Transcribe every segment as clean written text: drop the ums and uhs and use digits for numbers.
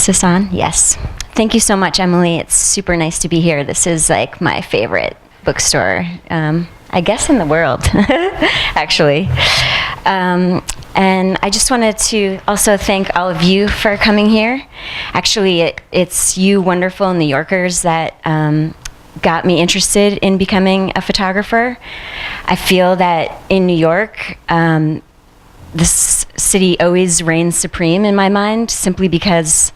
this on? Yes. Thank you so much, Emily. It's super nice to be here. This is like my favorite bookstore, I guess, in the world, actually. And I just wanted to also thank all of you for coming here. Actually, it's you wonderful New Yorkers that got me interested in becoming a photographer. I feel that in New York, this city always reigns supreme in my mind, simply because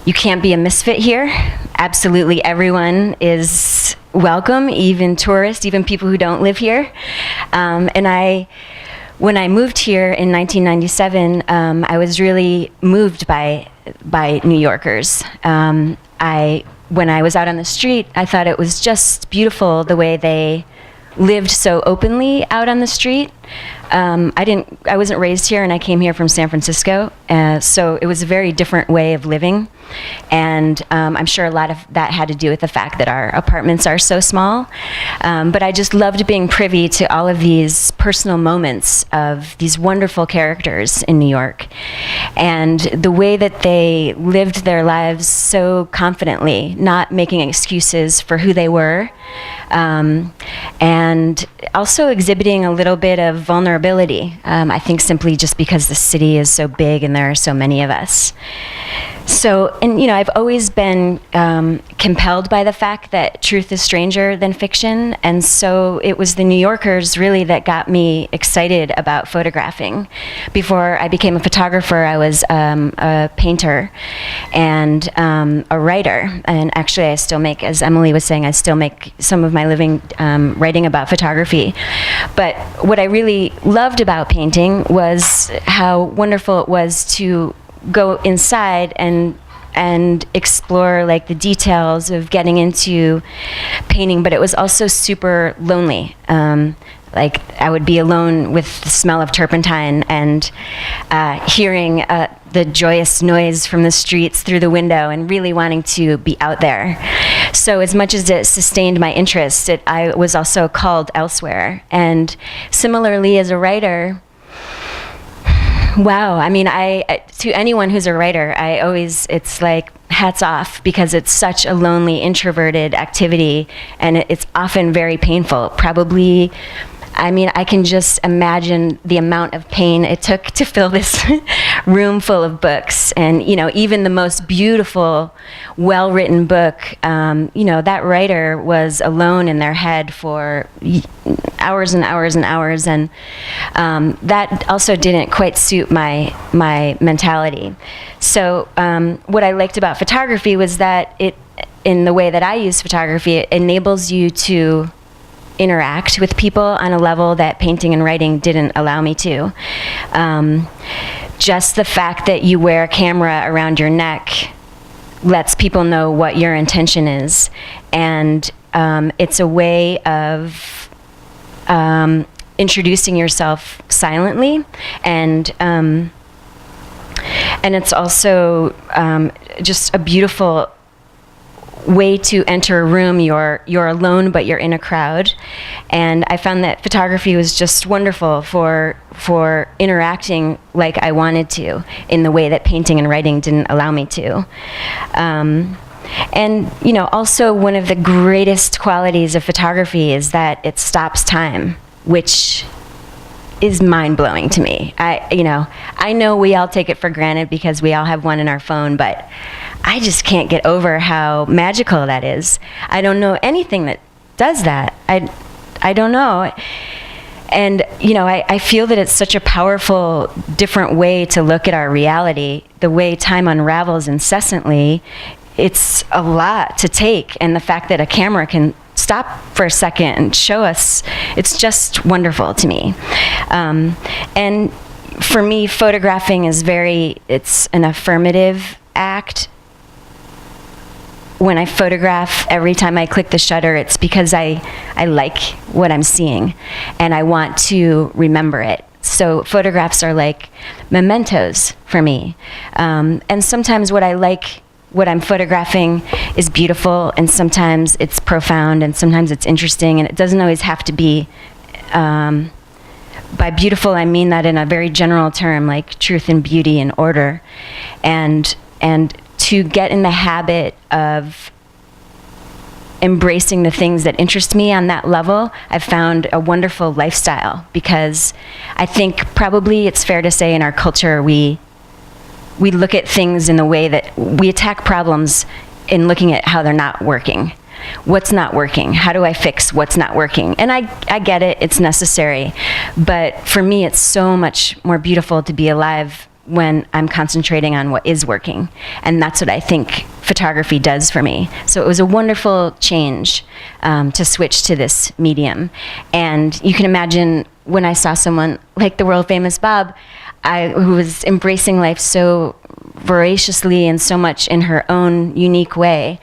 you can't be a misfit here. Absolutely everyone is welcome, even tourists, even people who don't live here. When I moved here in 1997, I was really moved by New Yorkers. When I was out on the street, I thought it was just beautiful the way they lived so openly out on the street. I wasn't raised here, and I came here from San Francisco, so it was a very different way of living, and I'm sure a lot of that had to do with the fact that our apartments are so small, but I just loved being privy to all of these personal moments of these wonderful characters in New York, and the way that they lived their lives so confidently, not making excuses for who they were, and also exhibiting a little bit of vulnerability. I think simply just because the city is so big and there are so many of us. So, and I've always been compelled by the fact that truth is stranger than fiction, and so it was the New Yorkers really that got me excited about photographing. Before I became a photographer, I was a painter and a writer, and actually I still make, as Emily was saying, I still make some of my living writing about photography. But what I really loved about painting was how wonderful it was to go inside and explore like the details of getting into painting, but it was also super lonely. Like I would be alone with the smell of turpentine and hearing the joyous noise from the streets through the window and really wanting to be out there. So as much as it sustained my interest, I was also called elsewhere. And similarly as a writer, wow, I mean, to anyone who's a writer, it's like hats off, because it's such a lonely, introverted activity, and it's often very painful. Probably, I mean, I can just imagine the amount of pain it took to fill this room full of books. And, even the most beautiful, well-written book, that writer was alone in their head for hours and hours and hours. And that also didn't quite suit my mentality. So what I liked about photography was that in the way that I use photography, it enables you to interact with people on a level that painting and writing didn't allow me to. Just the fact that you wear a camera around your neck lets people know what your intention is, and it's a way of introducing yourself silently, and it's also just a beautiful way to enter a room. You're alone, but you're in a crowd, and I found that photography was just wonderful for interacting like I wanted to, in the way that painting and writing didn't allow me to. And also one of the greatest qualities of photography is that it stops time, which is mind-blowing to me. I know we all take it for granted because we all have one in our phone, but I just can't get over how magical that is. I don't know anything that does that. I don't know. And, I feel that it's such a powerful, different way to look at our reality. The way time unravels incessantly, it's a lot to take. And the fact that a camera can stop for a second and show us, it's just wonderful to me. And for me, photographing is it's an affirmative act. When I photograph, every time I click the shutter, it's because I like what I'm seeing, and I want to remember it. So photographs are like mementos for me. And sometimes what I'm photographing is beautiful, and sometimes it's profound, and sometimes it's interesting, and it doesn't always have to be, by beautiful I mean that in a very general term, like truth and beauty and order. And and to get in the habit of embracing the things that interest me on that level, I've found a wonderful lifestyle, because I think probably it's fair to say in our culture we look at things in the way that we attack problems in looking at how they're not working. What's not working? How do I fix what's not working? And I get it, it's necessary. But for me, it's so much more beautiful to be alive when I'm concentrating on what is working. And that's what I think photography does for me. So it was a wonderful change to switch to this medium. And you can imagine when I saw someone like the world famous Bob, who was embracing life so voraciously and so much in her own unique way,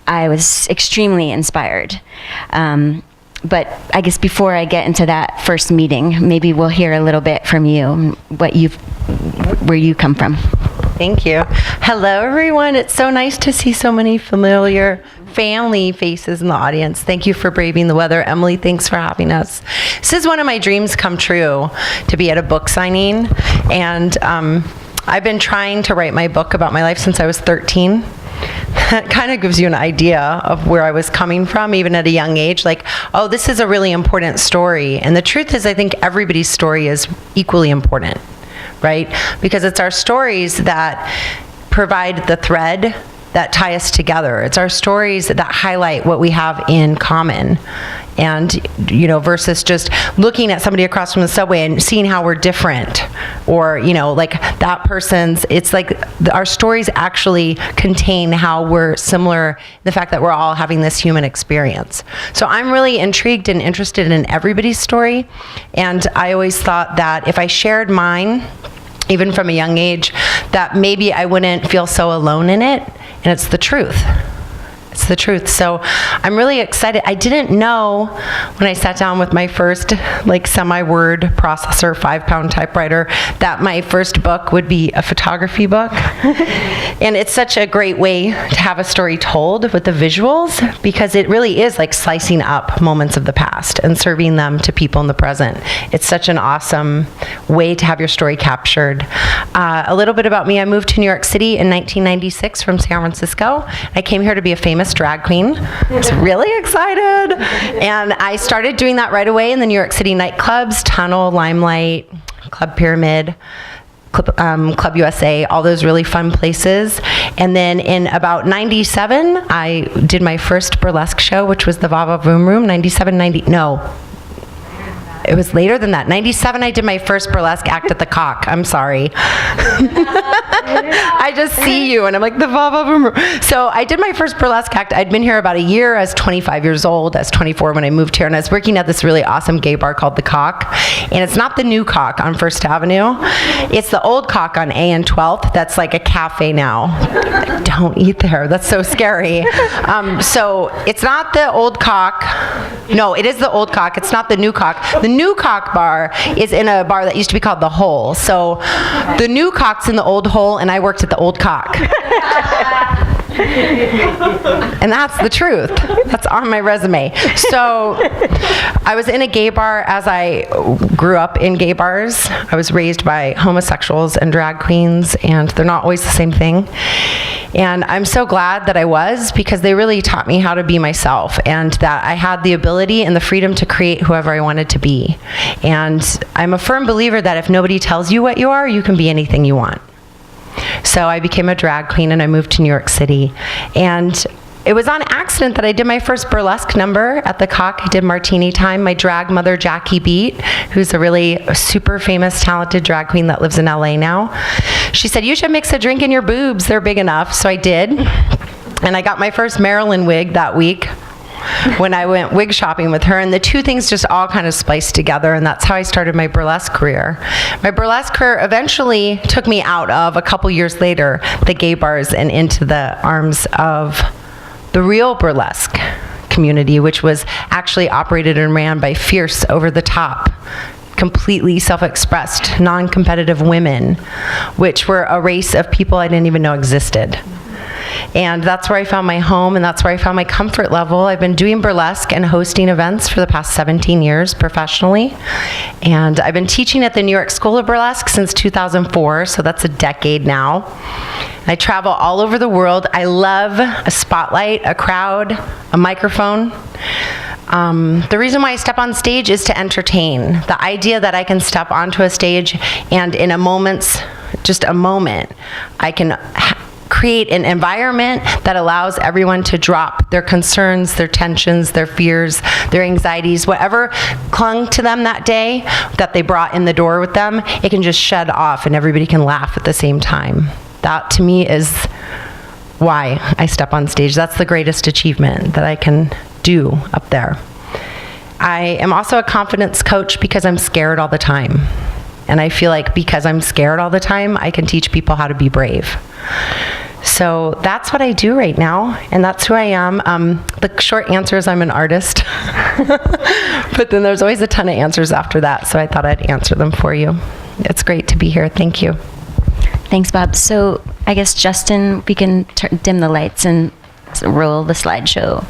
I was extremely inspired. But I guess before I get into that first meeting, maybe we'll hear a little bit from you, where you come from. Thank you. Hello, everyone. It's so nice to see so many familiar family faces in the audience. Thank you for braving the weather. Emily, thanks for having us. This is one of my dreams come true, to be at a book signing. And I've been trying to write my book about my life since I was 13. That kind of gives you an idea of where I was coming from, even at a young age. Like, oh, this is a really important story. And the truth is, I think everybody's story is equally important, right? Because it's our stories that provide the thread that tie us together. It's our stories that highlight what we have in common. And, you know, versus just looking at somebody across from the subway and seeing how we're different, or, you know, like that person's, it's like our stories actually contain how we're similar, the fact that we're all having this human experience. So I'm really intrigued and interested in everybody's story. And I always thought that if I shared mine, even from a young age, that maybe I wouldn't feel so alone in it. And it's the truth. It's the truth. So I'm really excited. I didn't know when I sat down with my first semi-word processor 5-pound typewriter that my first book would be a photography book. And it's such a great way to have a story told with the visuals, because it really is like slicing up moments of the past and serving them to people in the present. It's such an awesome way to have your story captured. A little bit about me. I moved to New York City in 1996 from San Francisco. I came here to be a famous drag queen. I was really excited. And I started doing that right away in the New York City nightclubs, Tunnel, Limelight, Club Pyramid, Club USA, all those really fun places. And then in about 97, I did my first burlesque show, which was the Vava Vroom Room, 97, 90, no. It was later than that. 97, I did my first burlesque act at the Cock. I'm sorry. I just see you, and I'm like, the Vava. So I did my first burlesque act. I'd been here about a year. I was 25 years old. I was 24 when I moved here, and I was working at this really awesome gay bar called the Cock. And it's not the new Cock on First Avenue. It's the old Cock on A and 12th. That's like a cafe now. Don't eat there. That's so scary. So it's not the old Cock. No, it is the old Cock. It's not the new Cock. The new Cock bar is in a bar that used to be called the Hole. So the new Cock's in the old Hole, and I worked at the old Cock. And that's the truth. That's on my resume. So I was in a gay bar as I grew up in gay bars. I was raised by homosexuals and drag queens, and they're not always the same thing. And I'm so glad that I was, because they really taught me how to be myself, and that I had the ability and the freedom to create whoever I wanted to be. And I'm a firm believer that if nobody tells you what you are, you can be anything you want. So I became a drag queen, and I moved to New York City. And it was on accident that I did my first burlesque number at the Cock. I did Martini Time. My drag mother, Jackie Beat, who's a really super famous, talented drag queen that lives in LA now, she said, you should mix a drink in your boobs. They're big enough. So I did. And I got my first Marilyn wig that week when I went wig shopping with her. And the two things just all kind of spliced together. And that's how I started my burlesque career. My burlesque career eventually took me out of, a couple years later, the gay bars and into the arms of the real burlesque community, which was actually operated and ran by fierce, over-the-top, completely self-expressed, non-competitive women, which were a race of people I didn't even know existed. And that's where I found my home, and that's where I found my comfort level. I've been doing burlesque and hosting events for the past 17 years professionally. And I've been teaching at the New York School of Burlesque since 2004, so that's a decade now. I travel all over the world. I love a spotlight, a crowd, a microphone. The reason why I step on stage is to entertain. The idea that I can step onto a stage and in just a moment, I can create an environment that allows everyone to drop their concerns, their tensions, their fears, their anxieties, whatever clung to them that day that they brought in the door with them, it can just shed off and everybody can laugh at the same time. That to me is why I step on stage. That's the greatest achievement that I can do up there. I am also a confidence coach because I'm scared all the time. And I feel like because I'm scared all the time, I can teach people how to be brave. So that's what I do right now, and that's who I am. The short answer is I'm an artist. But then there's always a ton of answers after that, so I thought I'd answer them for you. It's great to be here. Thank you. Thanks, Bob. So I guess, Justin, we can dim the lights and roll the slideshow.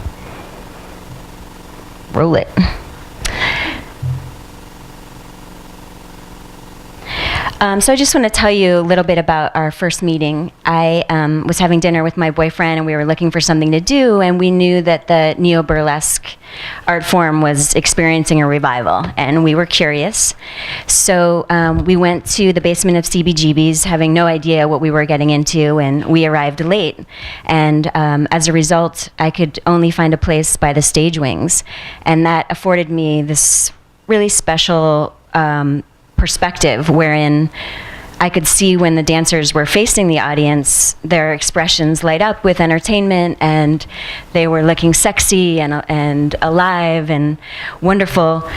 Roll it. So I just want to tell you a little bit about our first meeting. I was having dinner with my boyfriend, and we were looking for something to do, and we knew that the neo-burlesque art form was experiencing a revival, and we were curious. So we went to the basement of CBGB's, having no idea what we were getting into, and we arrived late. And as a result, I could only find a place by the stage wings, and that afforded me this really special perspective wherein I could see when the dancers were facing the audience, their expressions light up with entertainment, and they were looking sexy and alive and wonderful.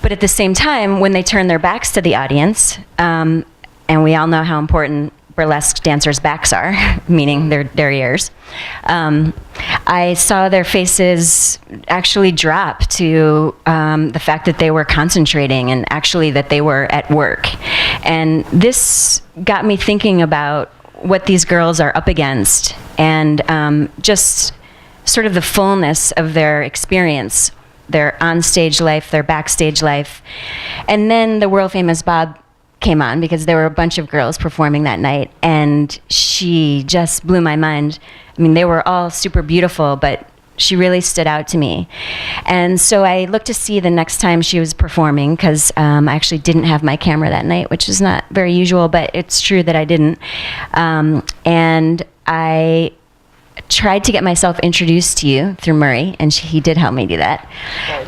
But at the same time, when they turned their backs to the audience, and we all know how important burlesque dancers' backs are, meaning their ears, I saw their faces actually drop to the fact that they were concentrating and actually that they were at work. And this got me thinking about what these girls are up against and just sort of the fullness of their experience, their onstage life, their backstage life. And then the world famous Bob came on because there were a bunch of girls performing that night, and she just blew my mind. I mean, they were all super beautiful, but she really stood out to me. And so I looked to see the next time she was performing, because I actually didn't have my camera that night, which is not very usual, but it's true that I didn't. And I tried to get myself introduced to you through Murray, and he did help me do that.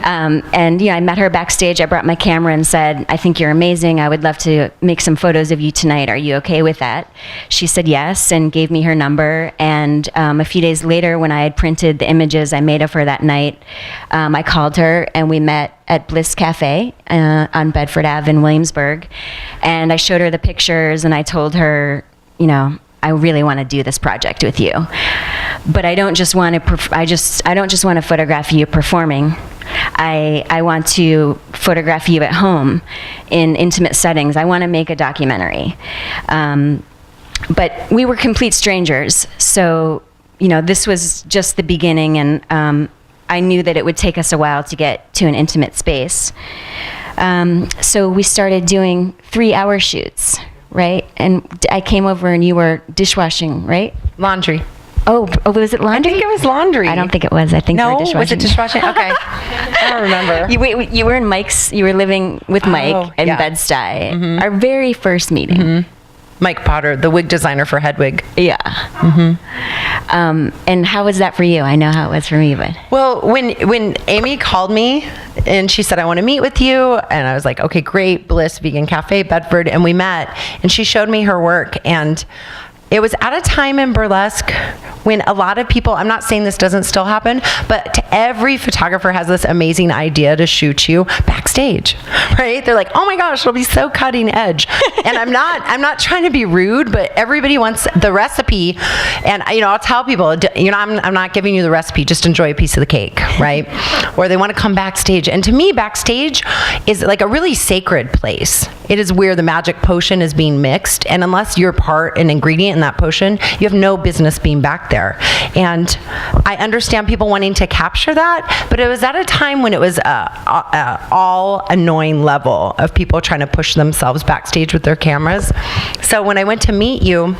And I met her backstage. I brought my camera and said, "I think you're amazing. I would love to make some photos of you tonight. Are you okay with that?" She said yes and gave me her number. And a few days later, when I had printed the images I made of her that night, I called her and we met at Bliss Cafe on Bedford Ave in Williamsburg. And I showed her the pictures and I told her, I really want to do this project with you, but I don't just want to. I don't just want to photograph you performing. I want to photograph you at home in intimate settings. I want to make a documentary. But we were complete strangers, so this was just the beginning, and I knew that it would take us a while to get to an intimate space. So we started doing 3-hour shoots. Right? And I came over and you were dishwashing, right? Laundry. Oh, was it laundry? I think it was laundry. I don't think it was. I think you were dishwashing. Was it dishwashing? Okay. I don't remember. You were in Mike's, you were living with Mike in Bed-Stuy. Mm-hmm. Our very first meeting. Mm-hmm. Mike Potter, the wig designer for Hedwig. Yeah. Mm-hmm. And how was that for you? I know how it was for me, but. Well, when Amy called me and she said, "I want to meet with you," and I was like, "Okay, great, Bliss Vegan Cafe, Bedford," and we met, and she showed me her work, and it was at a time in burlesque when a lot of people, I'm not saying this doesn't still happen, but every photographer has this amazing idea to shoot you backstage, right? They're like, oh my gosh, it'll be so cutting edge. And I'm not trying to be rude, but everybody wants the recipe. And I'll tell people, I'm not giving you the recipe, just enjoy a piece of the cake, right? Or they want to come backstage. And to me, backstage is like a really sacred place. It is where the magic potion is being mixed. And unless you're an ingredient in that potion, you have no business being back there. And I understand people wanting to capture that, but it was at a time when it was all annoying level of people trying to push themselves backstage with their cameras. So when I went to meet you,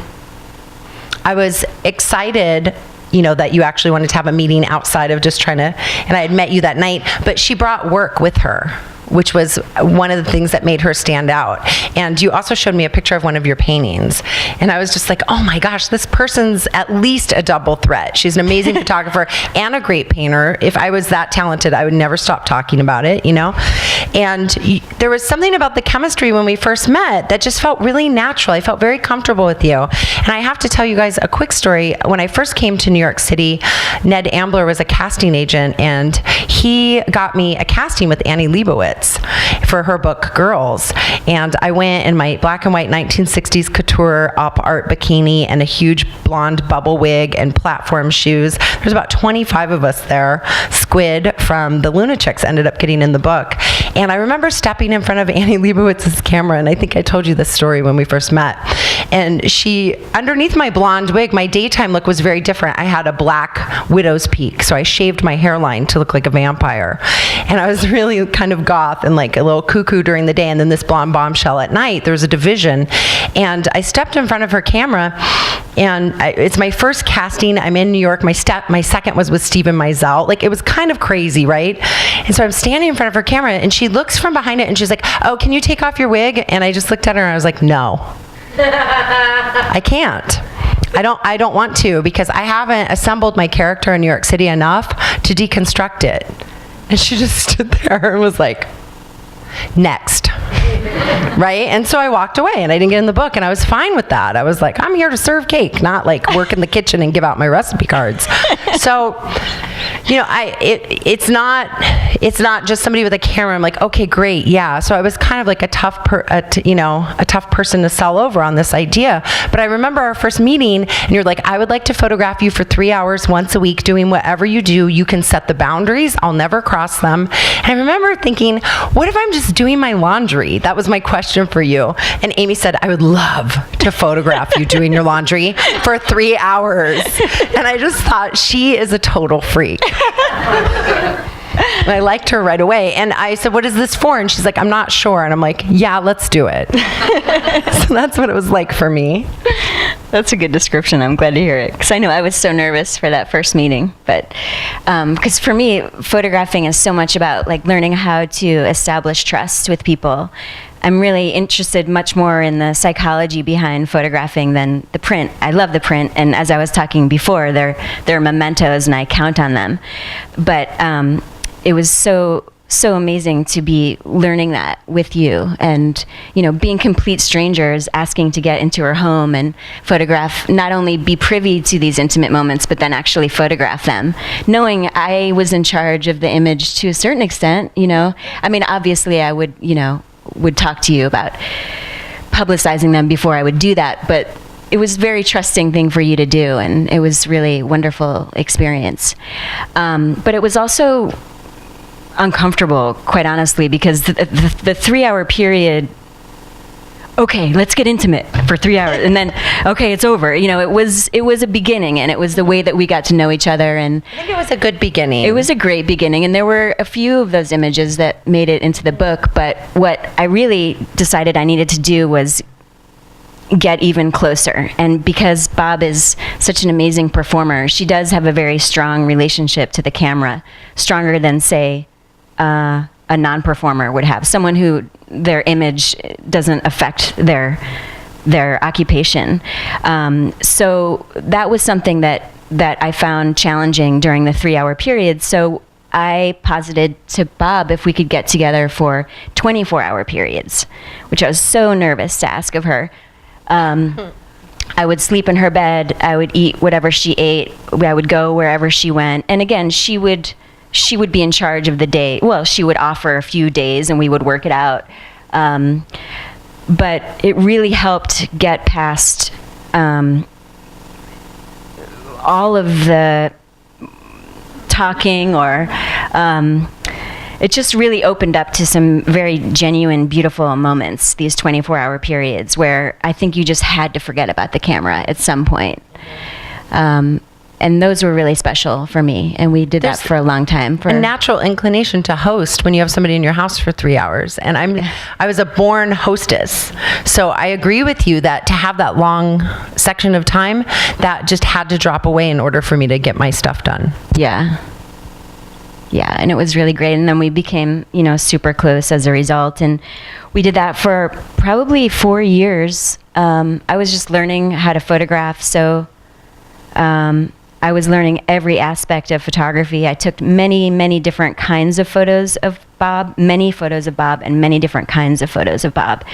I was excited that you actually wanted to have a meeting outside of just trying to, and I had met you that night, but she brought work with her, which was one of the things that made her stand out. And you also showed me a picture of one of your paintings. And I was just like, oh my gosh, this person's at least a double threat. She's an amazing photographer and a great painter. If I was that talented, I would never stop talking about it, And there was something about the chemistry when we first met that just felt really natural. I felt very comfortable with you. And I have to tell you guys a quick story. When I first came to New York City, Ned Ambler was a casting agent, and he got me a casting with Annie Leibovitz for her book Girls. And I went in my black and white 1960s couture op art bikini and a huge blonde bubble wig and platform shoes. There's about 25 of us there. Squid from the Lunatics ended up getting in the book. And I remember stepping in front of Annie Leibovitz's camera, and I think I told you this story when we first met. And she, underneath my blonde wig, my daytime look was very different. I had a black widow's peak, so I shaved my hairline to look like a vampire. And I was really kind of goth and like a little cuckoo during the day, and then this blonde bombshell at night. There was a division. And I stepped in front of her camera, and it's my first casting. I'm in New York. My second was with Stephen Meisel. Like, it was kind of crazy, right? And so I'm standing in front of her camera, and she looks from behind it, and she's like, oh, can you take off your wig? And I just looked at her, and I was like, no. I can't. I don't want to, because I haven't assembled my character in New York City enough to deconstruct it. And she just stood there and was like, next. Right? And so I walked away, and I didn't get in the book, and I was fine with that. I was like, I'm here to serve cake, not like work in the kitchen and give out my recipe cards. So, it's not just somebody with a camera. I'm like, okay, great, yeah. So I was kind of like a tough person to sell over on this idea. But I remember our first meeting, and you're like, I would like to photograph you for 3 hours once a week, doing whatever you do. You can set the boundaries. I'll never cross them. And I remember thinking, what if I'm just doing my laundry? That was my question for you. And Amy said, I would love to photograph you doing your laundry for 3 hours. And I just thought, she is a total freak. And I liked her right away. And I said, what is this for? And she's like, I'm not sure. And I'm like, yeah, let's do it. So that's what it was like for me. That's a good description. I'm glad to hear it. Because I know I was so nervous for that first meeting. But because for me, photographing is so much about like learning how to establish trust with people. I'm really interested much more in the psychology behind photographing than the print. I love the print, and as I was talking before, they're mementos, and I count on them. But it was so amazing to be learning that with you, and being complete strangers, asking to get into her home and photograph, not only be privy to these intimate moments, but then actually photograph them, knowing I was in charge of the image to a certain extent. I mean, obviously I would talk to you about publicizing them before I would do that, but it was a very trusting thing for you to do, and it was really wonderful experience. But it was also uncomfortable, quite honestly, because the 3-hour period, okay, let's get intimate for 3 hours, and then, okay, it's over. It was a beginning, and it was the way that we got to know each other. And I think it was a good beginning. It was a great beginning, and there were a few of those images that made it into the book, but what I really decided I needed to do was get even closer. And because Bob is such an amazing performer, she does have a very strong relationship to the camera, stronger than, say, a non-performer would have, someone who their image doesn't affect their occupation. So that was something that I found challenging during the 3-hour period. So I posited to Bob if we could get together for 24-hour periods, which I was so nervous to ask of her. I would sleep in her bed. I would eat whatever she ate. I would go wherever she went. And again, she would she would be in charge of the day. Well, she would offer a few days and we would work it out. But it really helped get past all of the talking, or it just really opened up to some very genuine, beautiful moments, these 24-hour periods where I think you just had to forget about the camera at some point. And those were really special for me, and we did that for a long time. A natural inclination to host when you have somebody in your house for 3 hours, and I was a born hostess, so I agree with you that to have that long section of time, that just had to drop away in order for me to get my stuff done. Yeah, and it was really great, and then we became, super close as a result, and we did that for probably 4 years. I was just learning how to photograph, so I was learning every aspect of photography. I took many, many different kinds of photos of Bob, many photos of Bob, and many different kinds of photos of Bob.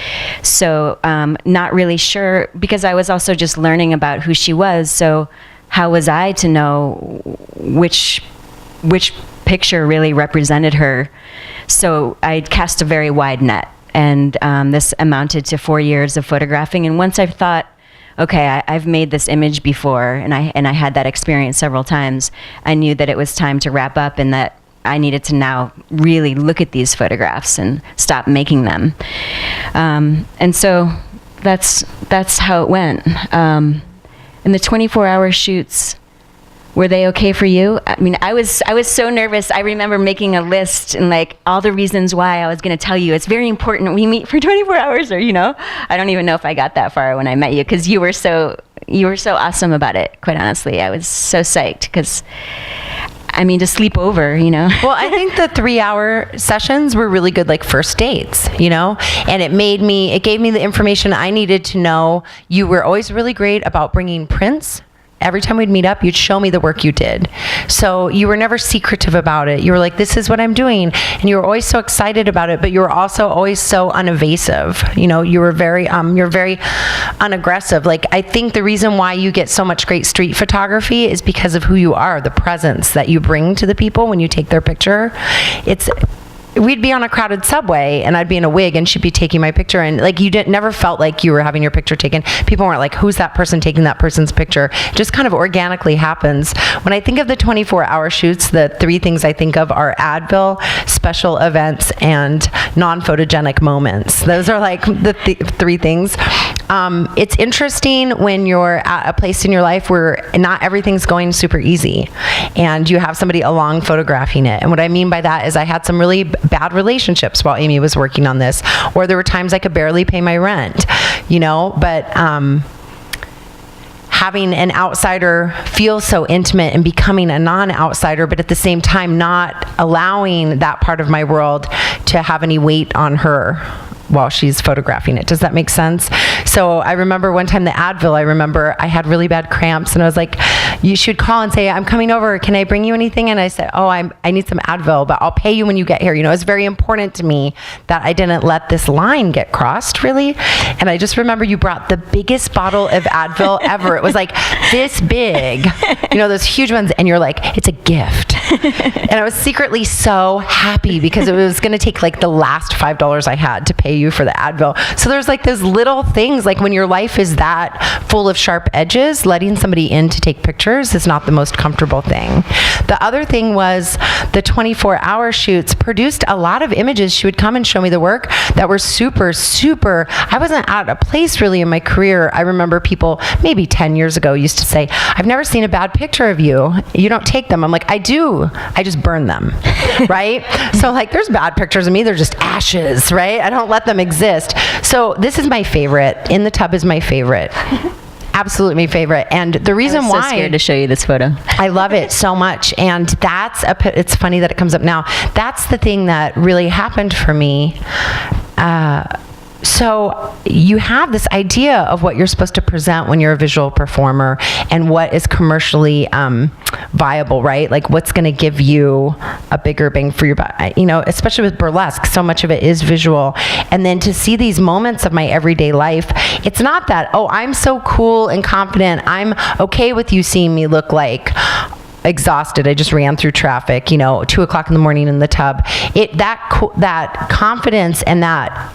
So not really sure, because I was also just learning about who she was, so how was I to know which picture really represented her? So I cast a very wide net, and this amounted to 4 years of photographing. And once I thought, okay, I've made this image before, and I had that experience several times, I knew that it was time to wrap up, and that I needed to now really look at these photographs and stop making them. And so that's how it went. And the 24-hour shoots, were they okay for you? I mean, I was so nervous. I remember making a list and like all the reasons why I was going to tell you it's very important we meet for 24 hours, or I don't even know if I got that far when I met you, because you were so awesome about it. Quite honestly, I was so psyched because, to sleep over, Well, I think the 3-hour sessions were really good, like first dates, and it gave me the information I needed to know. You were always really great about bringing prints. Every time we'd meet up, you'd show me the work you did. So you were never secretive about it. You were like, this is what I'm doing. And you were always so excited about it, but you were also always so unevasive. You were you're very unaggressive. Like, I think the reason why you get so much great street photography is because of who you are, the presence that you bring to the people when you take their picture. We'd be on a crowded subway and I'd be in a wig and she'd be taking my picture, and like never felt like you were having your picture taken. People weren't like, who's that person taking that person's picture? It just kind of organically happens. When I think of the 24-hour shoots, the 3 things I think of are Advil, special events, and non-photogenic moments. Those are like the 3 things. It's interesting when you're at a place in your life where not everything's going super easy and you have somebody along photographing it. And what I mean by that is I had some really bad relationships while Amy was working on this, or there were times I could barely pay my rent, but having an outsider feel so intimate and becoming a non-outsider, but at the same time not allowing that part of my world to have any weight on her while she's photographing it. Does that make sense? So I remember one time the Advil, I had really bad cramps, and I was like, you should call and say, I'm coming over, can I bring you anything? And I said, I need some Advil, but I'll pay you when you get here. It's very important to me that I didn't let this line get crossed, really. And I just remember you brought the biggest bottle of Advil ever. It was like this big, those huge ones, and you're like, it's a gift. And I was secretly so happy because it was going to take like the last $5 I had to pay you for the Advil. So there's like those little things, like when your life is that full of sharp edges, letting somebody in to take pictures is not the most comfortable thing. The other thing was the 24-hour shoots produced a lot of images. She would come and show me the work that were super, super, I wasn't at a place really in my career. I remember people maybe 10 years ago used to say, I've never seen a bad picture of you. You don't take them. I'm like, I do. I just burn them, right? So like there's bad pictures of me. They're just ashes, right? I don't let them exist. So this is my favorite. In the Tub is my favorite. Absolutely my favorite. And the reason why... I'm so scared to show you this photo. I love it so much. And it's funny that it comes up now. That's the thing that really happened for me. So you have this idea of what you're supposed to present when you're a visual performer and what is commercially viable, right? Like what's going to give you a bigger bang for your buck, especially with burlesque, so much of it is visual. And then to see these moments of my everyday life, it's not that, I'm so cool and confident, I'm okay with you seeing me look like exhausted. I just ran through traffic, 2:00 in the morning in the tub. That confidence and that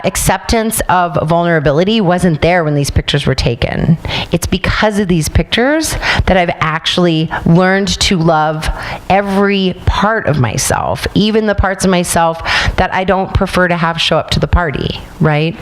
acceptance of vulnerability wasn't there when these pictures were taken. It's because of these pictures that I've actually learned to love every part of myself, even the parts of myself that I don't prefer to have show up to the party, right?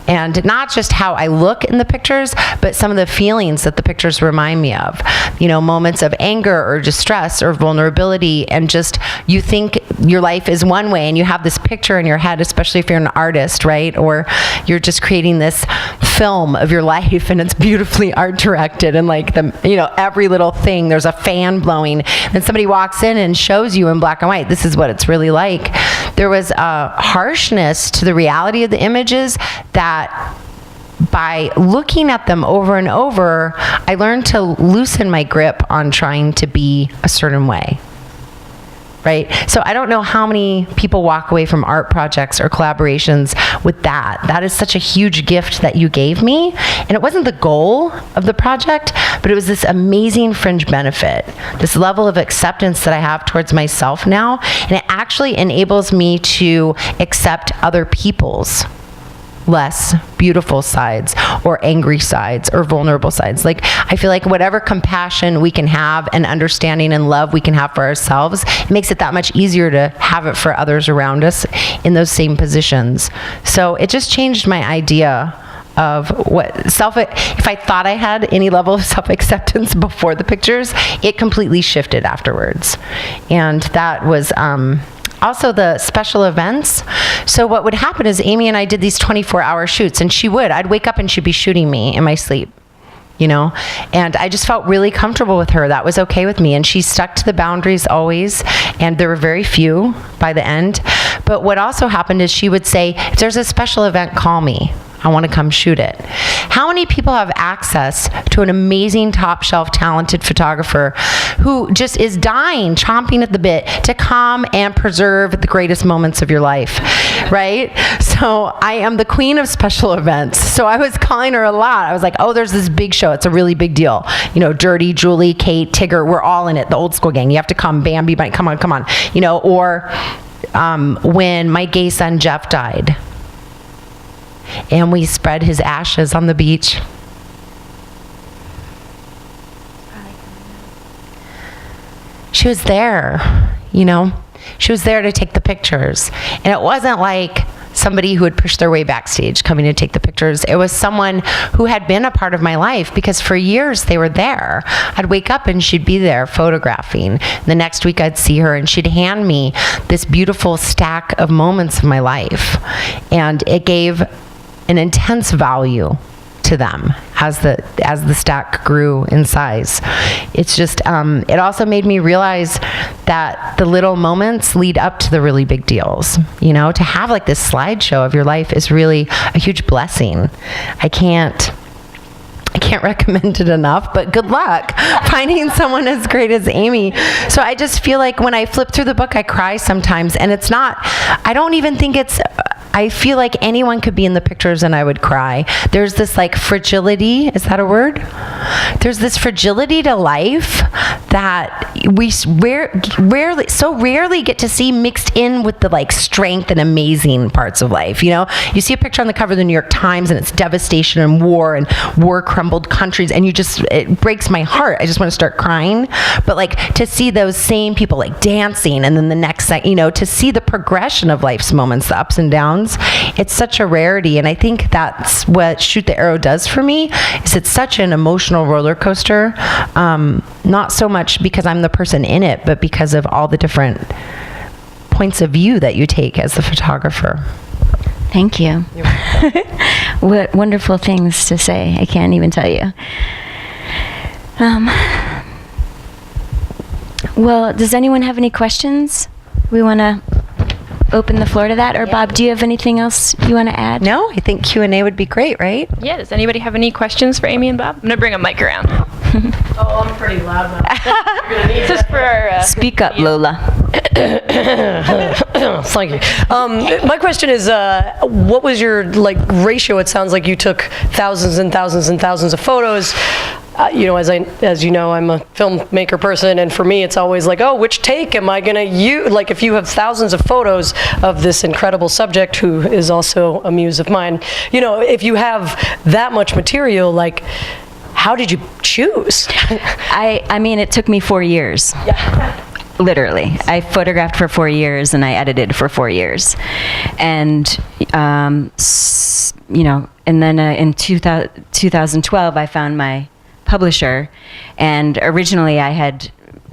And not just how I look in the pictures, but some of the feelings that the pictures remind me of. Moments of anger or distress or vulnerability, and just you think your life is one way and you have this picture in your head, especially if you're an artist, right? Or you're just creating this film of your life and it's beautifully art directed, and like every little thing, there's a fan blowing and somebody walks in and shows you in black and white, this is what it's really like. There was a harshness to the reality of the images that by looking at them over and over, I learned to loosen my grip on trying to be a certain way. Right? So I don't know how many people walk away from art projects or collaborations with that. That is such a huge gift that you gave me. And it wasn't the goal of the project, but it was this amazing fringe benefit, this level of acceptance that I have towards myself now. And it actually enables me to accept other people's less beautiful sides or angry sides or vulnerable sides. Like, I feel like whatever compassion we can have and understanding and love we can have for ourselves, it makes it that much easier to have it for others around us in those same positions. So it just changed my idea of if I thought I had any level of self-acceptance before the pictures, it completely shifted afterwards. And that was also the special events. So what would happen is Amy and I did these 24-hour shoots, and I'd wake up and she'd be shooting me in my sleep, and I just felt really comfortable with her. That was okay with me, and she stuck to the boundaries always, and there were very few by the end. But what also happened is she would say, if there's a special event, call me. I want to come shoot it. How many people have access to an amazing, top shelf, talented photographer who just is dying, chomping at the bit to come and preserve the greatest moments of your life, right? So I am the queen of special events. So I was calling her a lot. I was like, oh, there's this big show. It's a really big deal. Dirty, Julie, Kate, Tigger, we're all in it. The old school gang. You have to come. Bambi, come on. Or when my gay son Jeff died, and we spread his ashes on the beach. She was there, She was there to take the pictures. And it wasn't like somebody who had pushed their way backstage coming to take the pictures. It was someone who had been a part of my life because for years they were there. I'd wake up and she'd be there photographing. The next week I'd see her and she'd hand me this beautiful stack of moments of my life. And it gave an intense value to them as the stack grew in size. It's just it also made me realize that the little moments lead up to the really big deals. To have like this slideshow of your life is really a huge blessing. I can't recommend it enough, but good luck finding someone as great as Amy. So I just feel like when I flip through the book, I cry sometimes, and I feel like anyone could be in the pictures and I would cry. There's this like fragility, is that a word? There's this fragility to life that we rarely get to see mixed in with the like strength and amazing parts of life. You see a picture on the cover of the New York Times and it's devastation and war crumbled countries, and it breaks my heart. I just want to start crying. But like to see those same people like dancing, and then the next to see the progression of life's moments, the ups and downs, it's such a rarity. And I think that's what Shoot the Arrow does for me, is it's such an emotional roller coaster. Not so much because I'm the person in it, but because of all the different points of view that you take as the photographer. Thank you. What wonderful things to say. I can't even tell you. Well, does anyone have any questions? We want to open the floor to that. Or Bob, do you have anything else you want to add? No, I think Q&A would be great, right? Yeah, does anybody have any questions for Amy and Bob? I'm going to bring a mic around. Oh, I'm pretty loud now. This is for our... Speak up, Lola. Thank you. My question is, what was your ratio? It sounds like you took thousands and thousands and thousands of photos. as you know, I'm a filmmaker person, and for me, it's always like, oh, which take am I gonna use? Like, if you have thousands of photos of this incredible subject who is also a muse of mine, if you have that much material, like, how did you choose? I mean, it took me 4 years. Yeah. Literally. I photographed for 4 years and I edited for 4 years. And, and then in 2012, I found my publisher. And originally I had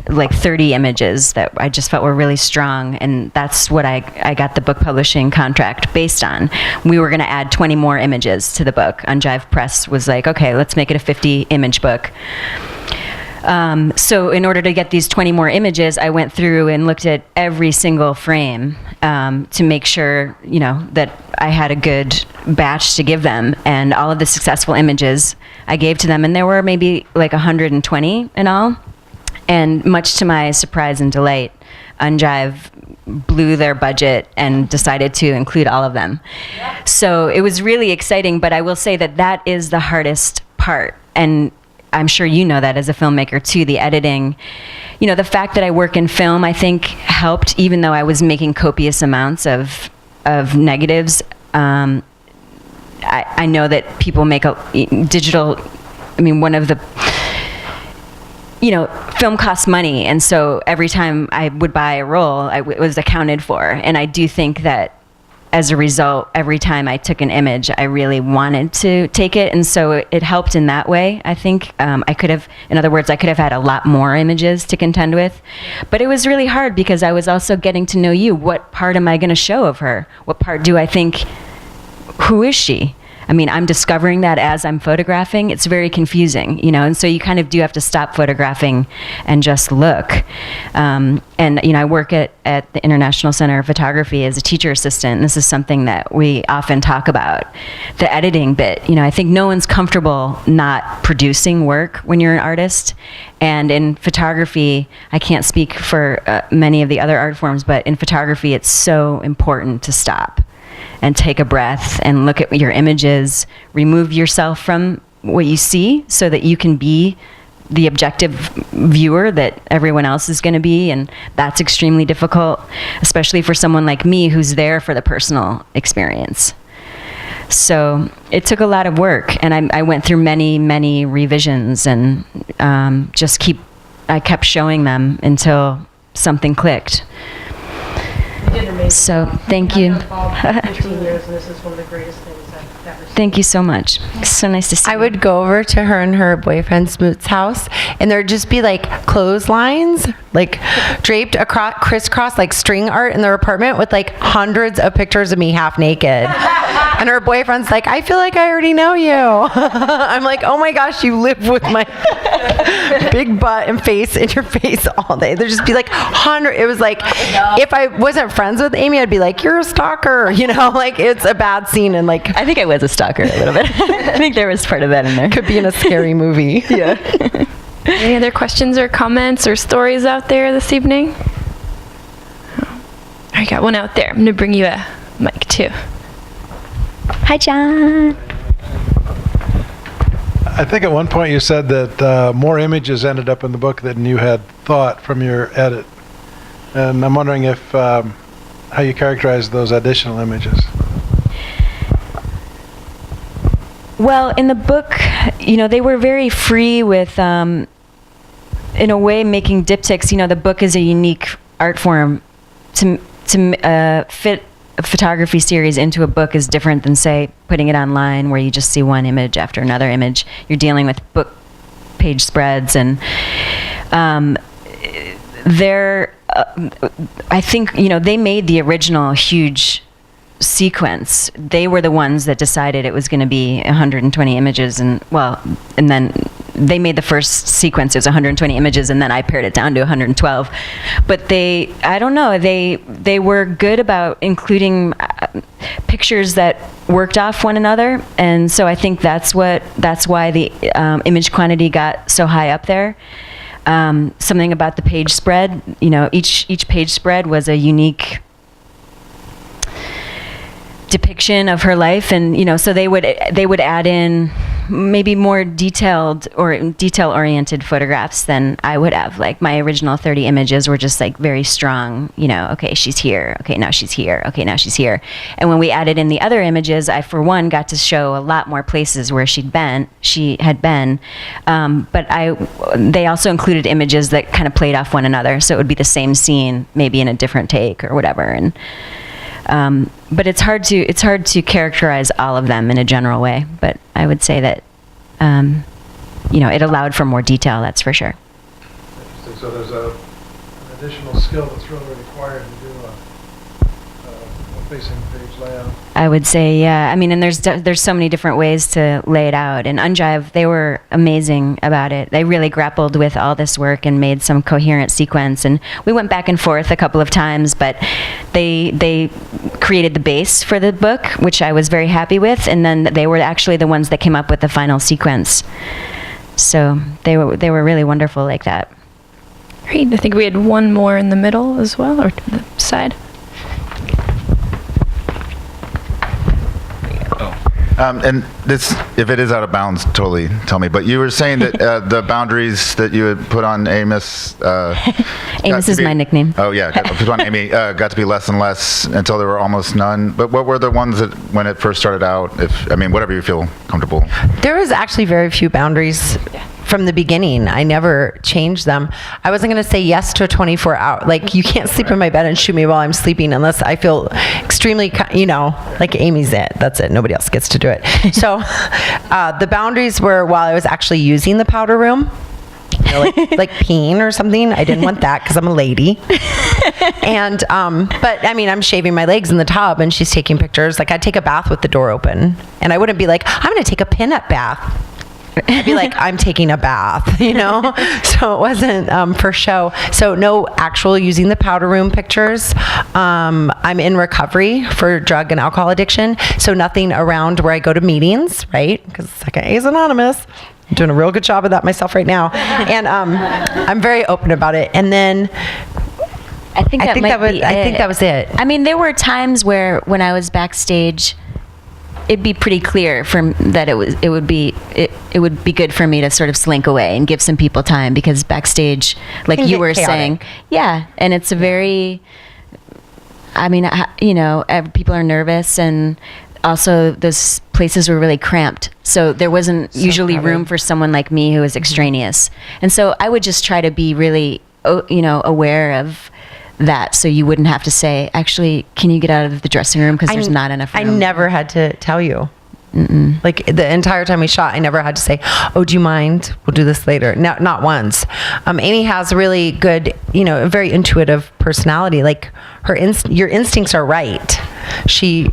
like 30 images that I just felt were really strong, and that's what I got the book publishing contract based on. We were going to add 20 more images to the book. Un-Gyve Press was like, okay, let's make it a 50 image book. So in order to get these 20 more images, I went through and looked at every single frame to make sure, that I had a good batch to give them. And all of the successful images I gave to them, and there were maybe like 120 in all. And much to my surprise and delight, Un-Gyve blew their budget and decided to include all of them. Yeah. So it was really exciting, but I will say that is the hardest part. And I'm sure you know that as a filmmaker too, the editing. The fact that I work in film, I think, helped, even though I was making copious amounts of negatives. I know that people make digital, one of the, film costs money, and so every time I would buy a roll, it was accounted for. And I do think that as a result, every time I took an image, I really wanted to take it, and so it helped in that way. I think I could have had a lot more images to contend with, but it was really hard because I was also getting to know you. What part am I going to show of her? What part do I think, who is she? I'm discovering that as I'm photographing. It's very confusing, and so you kind of do have to stop photographing and just look. And I work at the International Center of Photography as a teacher assistant, and this is something that we often talk about, the editing bit. I think no one's comfortable not producing work when you're an artist. And in photography, I can't speak for many of the other art forms, but in photography, it's so important to stop and take a breath and look at your images, remove yourself from what you see so that you can be the objective viewer that everyone else is going to be. And that's extremely difficult, especially for someone like me who's there for the personal experience. So it took a lot of work, and I went through many, many revisions, and I kept showing them until something clicked. So thank you. 15 years, and this is one of the greatest things I've ever seen. Thank you so much. It's so nice to see you. I would go over to her and her boyfriend Smoot's house, and there'd just be like clotheslines, like draped across, crisscross, like string art in their apartment with like hundreds of pictures of me half naked. And her boyfriend's like, I feel like I already know you. I'm like, oh my gosh, you live with my big butt and face in your face all day. There'd just be like it was like, if I wasn't friends with Amy, I'd be like, you're a stalker, like it's a bad scene. And like, I think I was a stalker a little bit. I think there was part of that in there. Could be in a scary movie. Yeah. Any other questions or comments or stories out there this evening? I got one out there. I'm going to bring you a mic too. Hi, John. I think at one point you said that more images ended up in the book than you had thought from your edit. And I'm wondering if how you characterize those additional images. Well, in the book, they were very free with, in a way, making diptychs. The book is a unique art form. To fit a photography series into a book is different than, say, putting it online where you just see one image after another image. You're dealing with book page spreads, and I think, they made the original huge sequence. They were the ones that decided it was going to be 120 images, and then they made the first sequence. It was 120 images, and then I pared it down to 112. But I don't know, they were good about including pictures that worked off one another, and so I think that's why the image quantity got so high up there. Something about the page spread, each page spread was a unique depiction of her life, and so they would add in maybe more detailed or detail-oriented photographs than I would have. Like my original 30 images were just like very strong, okay, she's here, okay, now she's here, okay, now she's here. And when we added in the other images, I, for one, got to show a lot more places where she had been, but they also included images that kind of played off one another, so it would be the same scene, maybe in a different take or whatever. And but it's hard to characterize all of them in a general way. But I would say that it allowed for more detail. That's for sure. Interesting. So there's an additional skill that's really required to do a facing page layout. I would say, yeah. I mean, and there's so many different ways to lay it out. And Un-Gyve, they were amazing about it. They really grappled with all this work and made some coherent sequence. And we went back and forth a couple of times, but they created the base for the book, which I was very happy with. And then they were actually the ones that came up with the final sequence. So they were really wonderful like that. Great. I think we had one more in the middle as well, or to the side. And this, if it is out of bounds, totally tell me. But you were saying that the boundaries that you had put on Amos. Amos is my nickname. Oh yeah, put on Amy got to be less and less until there were almost none. But what were the ones that when it first started out? Whatever you feel comfortable. There was actually very few boundaries from the beginning. I never changed them. I wasn't going to say yes to a 24-hour. Like, you can't sleep in my bed and shoot me while I'm sleeping unless I feel extremely, like Amy's it. That's it. Nobody else gets to do it. So the boundaries were while I was actually using the powder room. Like peeing or something. I didn't want that because I'm a lady. And but I mean, I'm shaving my legs in the tub and she's taking pictures. Like, I'd take a bath with the door open, and I wouldn't be like, I'm going to take a pinup bath. I'd be like, I'm taking a bath, So it wasn't for show. So no actual using the powder room pictures. I'm in recovery for drug and alcohol addiction. So nothing around where I go to meetings, right? Because Second A is anonymous. I'm doing a real good job of that myself right now. And I'm very open about it. And then I think that was it. I mean, there were times where when I was backstage, it'd be pretty clear that it would be good for me to sort of slink away and give some people time, because backstage, like you were saying, yeah, and it's a very, I mean, people are nervous, and also those places were really cramped, so there wasn't usually room for someone like me who was extraneous, and so I would just try to be really, aware of that, so you wouldn't have to say, actually, can you get out of the dressing room because there's not enough room. I never had to tell you. Mm-mm. Like, the entire time we shot, I never had to say, oh, do you mind? We'll do this later. No, not once. Amy has a really good, a very intuitive personality. Like, your instincts are right. You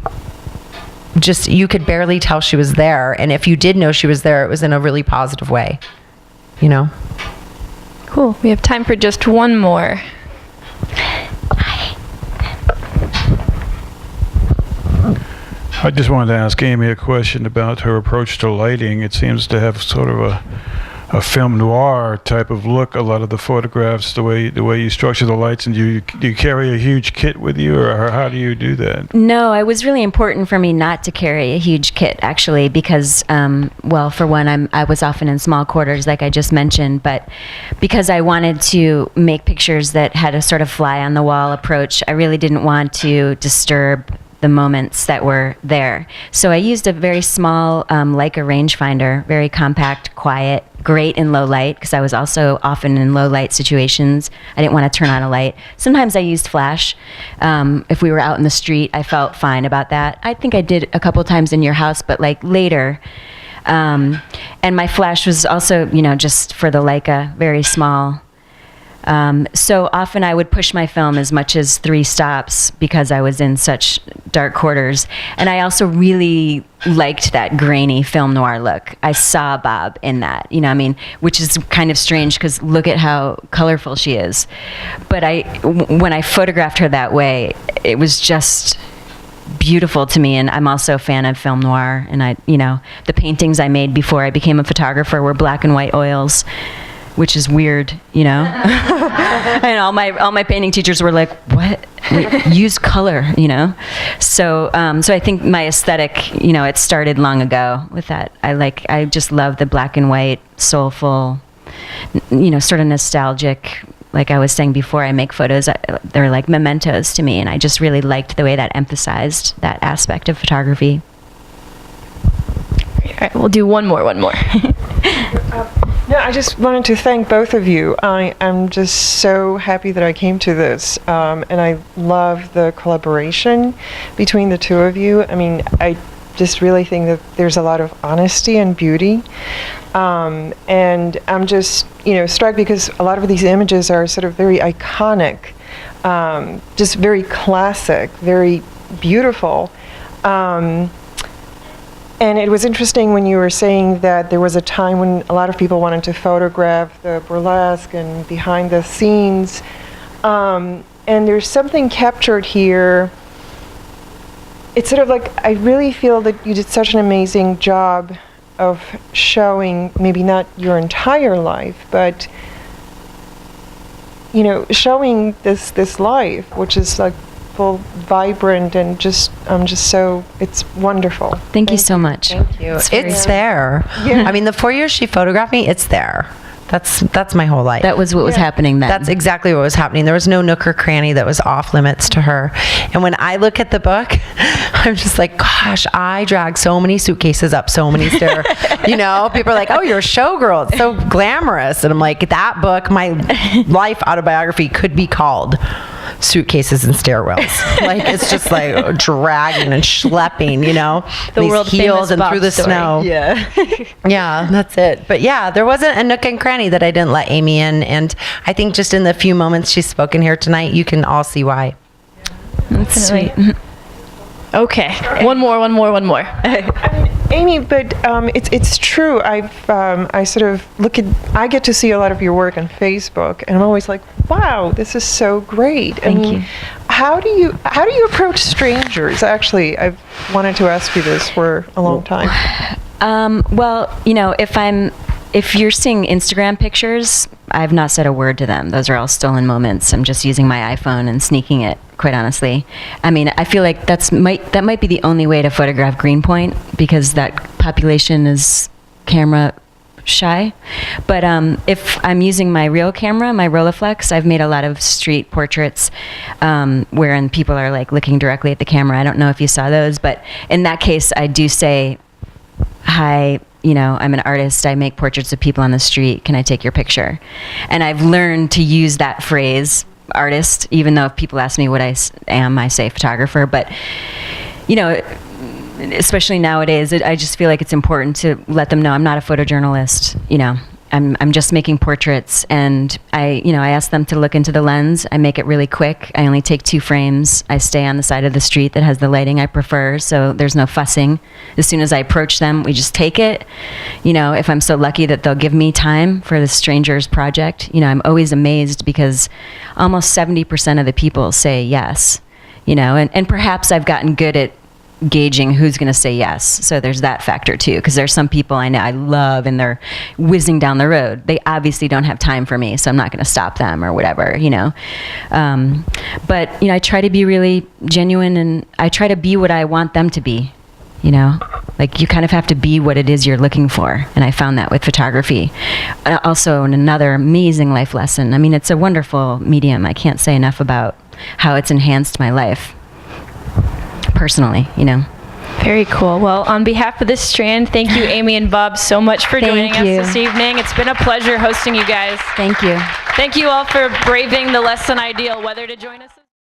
could barely tell she was there. And if you did know she was there, it was in a really positive way, Cool. We have time for just one more. I just wanted to ask Amy a question about her approach to lighting. It seems to have sort of a film noir type of look. A lot of the photographs, the way you structure the lights, and do you carry a huge kit with you, or how do you do that? No, it was really important for me not to carry a huge kit, actually, because, for one, I was often in small quarters, like I just mentioned, but because I wanted to make pictures that had a sort of fly on the wall approach, I really didn't want to disturb the moments that were there. So I used a very small Leica rangefinder, very compact, quiet, great in low light, because I was also often in low light situations. I didn't want to turn on a light. Sometimes I used flash. If we were out in the street, I felt fine about that. I think I did a couple times in your house, but like later. And my flash was also, just for the Leica, very small. So often I would push my film as much as 3 stops because I was in such dark quarters. And I also really liked that grainy film noir look. I saw Bob in that, which is kind of strange because look at how colorful she is. But when I photographed her that way, it was just beautiful to me. And I'm also a fan of film noir. And the paintings I made before I became a photographer were black and white oils which is weird, you know. And all my painting teachers were like, "What? Wait, use color," you know. So so I think my aesthetic, you know, it started long ago with that. I just love the black and white, soulful, you know, sort of nostalgic. Like I was saying before, I make photos, they're like mementos to me, and I just really liked the way that emphasized that aspect of photography. All right, we'll do one more. No, I just wanted to thank both of you. I'm just so happy that I came to this, and I love the collaboration between the two of you. I mean, I just really think that there's a lot of honesty and beauty. And I'm just, you know, struck because a lot of these images are sort of very iconic, just very classic, very beautiful. And it was interesting when you were saying that there was a time when a lot of people wanted to photograph the burlesque and behind the scenes. And there's something captured here. It's sort of like, I really feel that you did such an amazing job of showing maybe not your entire life, but, you know, showing this life, which is like full, vibrant, and just so, it's wonderful. Thank you so much. Thank you. It's very- It's there. Yeah. I mean, the 4 years she photographed me, it's there. That's my whole life. That was what was happening then. That's exactly what was happening. There was no nook or cranny that was off limits to her. And when I look at the book, I'm just like, gosh, I drag so many suitcases up so many stairs. You know, people are like, oh, you're a showgirl. It's so glamorous. And I'm like, that book, my life autobiography, could be called Suitcases and Stairwells. Like, it's just like dragging and schlepping, you know, The these world heels famous and Bob through the story. snow. Yeah. Yeah, that's it. But yeah, there wasn't a nook and cranny that I didn't let Amy in. And I think just in the few moments she's spoken here tonight, you can all see why. That's sweet. Okay, one more. Amy, but it's true. I sort of I get to see a lot of your work on Facebook, and I'm always like, wow, this is so great. Thank you. How do you approach strangers? Actually, I've wanted to ask you this for a long time. Well, you know, if you're seeing Instagram pictures, I've not said a word to them. Those are all stolen moments. I'm just using my iPhone and sneaking it, quite honestly. I mean, I feel like that might be the only way to photograph Greenpoint, because that population is camera shy. But if I'm using my real camera, my Rolleiflex, I've made a lot of street portraits wherein people are like looking directly at the camera. I don't know if you saw those, but in that case, I do say, hi, you know, I'm an artist. I make portraits of people on the street. Can I take your picture? And I've learned to use that phrase, artist, even though if people ask me what I am, I say photographer. But, you know, especially nowadays, I just feel like it's important to let them know I'm not a photojournalist, you know. I'm just making portraits, and I ask them to look into the lens. I make it really quick. I only take 2 frames. I stay on the side of the street that has the lighting I prefer, so there's no fussing. As soon as I approach them, we just take it. You know, if I'm so lucky that they'll give me time for the stranger's project, you know, I'm always amazed because almost 70% of the people say yes, you know, and perhaps I've gotten good at gauging who's going to say yes. So there's that factor too, because there's some people I know I love and they're whizzing down the road. They obviously don't have time for me, so I'm not going to stop them or whatever, you know. But, you know, I try to be really genuine, and I try to be what I want them to be, you know. Like, you kind of have to be what it is you're looking for, and I found that with photography. Also, another amazing life lesson. I mean, it's a wonderful medium. I can't say enough about how it's enhanced my life. Personally, you know. Very cool. Well, on behalf of this Strand, thank you, Amy and Bob, so much for joining us this evening. It's been a pleasure hosting you guys. Thank you. Thank you all for braving the less than ideal weather to join us.